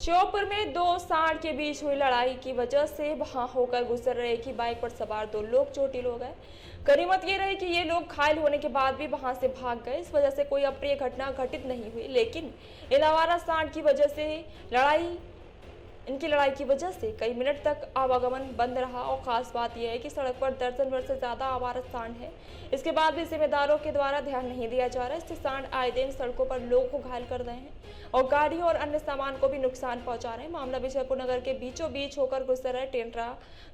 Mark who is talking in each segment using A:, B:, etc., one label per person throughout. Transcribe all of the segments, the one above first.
A: श्योपुर में दो सांड के बीच हुई लड़ाई की वजह से वहां होकर गुजर रहे एक ही बाइक पर सवार दो लोग चोटिल हो गए। गनीमत ये रही कि ये लोग घायल होने के बाद भी वहां से भाग गए। इस वजह से कोई अप्रिय घटना घटित नहीं हुई, लेकिन इन आवारा सांड की वजह से इनकी लड़ाई की वजह से कई मिनट तक आवागमन बंद रहा। और खास बात यह है कि सड़क पर दर्जन भर से ज्यादा आवारा सांड है। इसके बाद भी जिम्मेदारों के द्वारा ध्यान नहीं दिया जा रहा। इससे सांड आए दिन सड़कों पर लोगों को घायल कर रहे हैं और गाड़ियों और अन्य सामान को भी नुकसान पहुंचा रहे हैं। मामला विजयपुर नगर के बीचों बीच होकर गुजर रहे टेंड्रा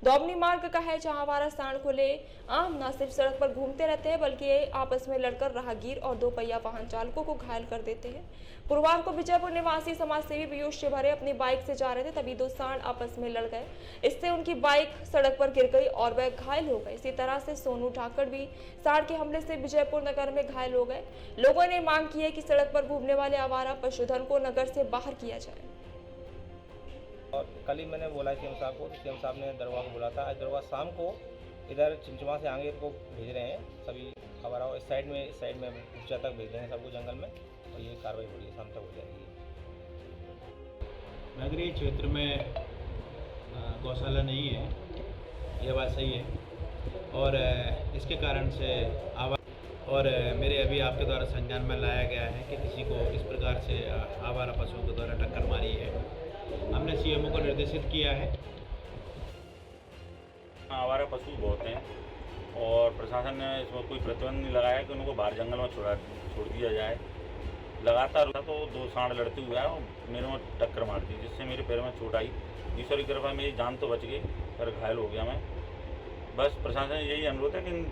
A: दोमनी मार्ग का है, जहां आवारा सांड खुले आम न सिर्फ सड़क पर घूमते रहते हैं, बल्कि ये आपस में लड़कर राहगीर और दो पहिया वाहन चालकों को घायल कर देते हैं। गुरुवार को विजयपुर निवासी समाजसेवी पीयूष शिवहरे अपनी बाइक से जा रहे थे, तभी दो सांड आपस में लड़ गए। इससे उनकी बाइक सड़क पर गिर गई और वह घायल हो गए। इसी तरह से सोनू ठाकर भी सांड के हमले से विजयपुर नगर में घायल हो गए। लोगों ने मांग की है कि सड़क पर घूमने वाले आवारा पशुधन को नगर से बाहर किया जाए।
B: और कल ही मैंने बोला सीएम साहब को, सीएम साहब ने दरगाह को बोला था। आज दरगाह शाम को इधर चिमचमा से आगे को भेज रहे हैं सभी आवारा, इस साइड में ऊंचा तक भेज रहे हैं सबको जंगल में, और ये कार्रवाई हो रही है, शाम तक हो जाएगी।
C: नगरीय क्षेत्र में गौशाला नहीं है, ये बात सही है, और इसके कारण से मेरे अभी आपके द्वारा संज्ञान में लाया गया है कि किसी को इस प्रकार से आवारा पशुओं के द्वारा टक्कर मारी है। हमने सीएमओ को निर्देशित किया है।
D: आवारा पशु बहुत हैं और प्रशासन ने इसमें कोई प्रतिबंध नहीं लगाया कि उनको बाहर जंगल में छोड़ दिया जाए। लगातार तो दो सांड लड़ते हुए आए और मेरे में टक्कर मार दी, जिससे मेरे पैर में चोट आई। ईश्वर की कृपा मेरी जान तो बच गई, पर घायल हो गया मैं। बस प्रशासन यही अनुरोध है कि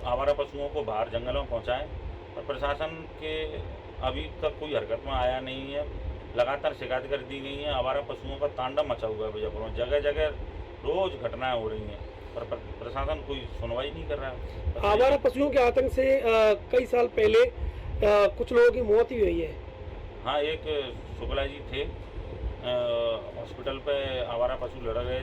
D: आवारा पशुओं को बाहर जंगल में पहुँचाएँ, और प्रशासन के अभी तक कोई हरकत में आया नहीं है। लगातार शिकायत कर दी गई है। आवारा पशुओं का तांडव मचा हुआ है विजयपुर में, जगह जगह रोज घटनाएं हो रही हैं, पर प्रशासन कोई सुनवाई नहीं कर रहा है।
E: आवारा पशुओं के आतंक से कई साल पहले कुछ लोगों की मौत ही हुई है।
D: हाँ, एक शुक्ला जी थे, हॉस्पिटल पे आवारा पशु लड़ गए।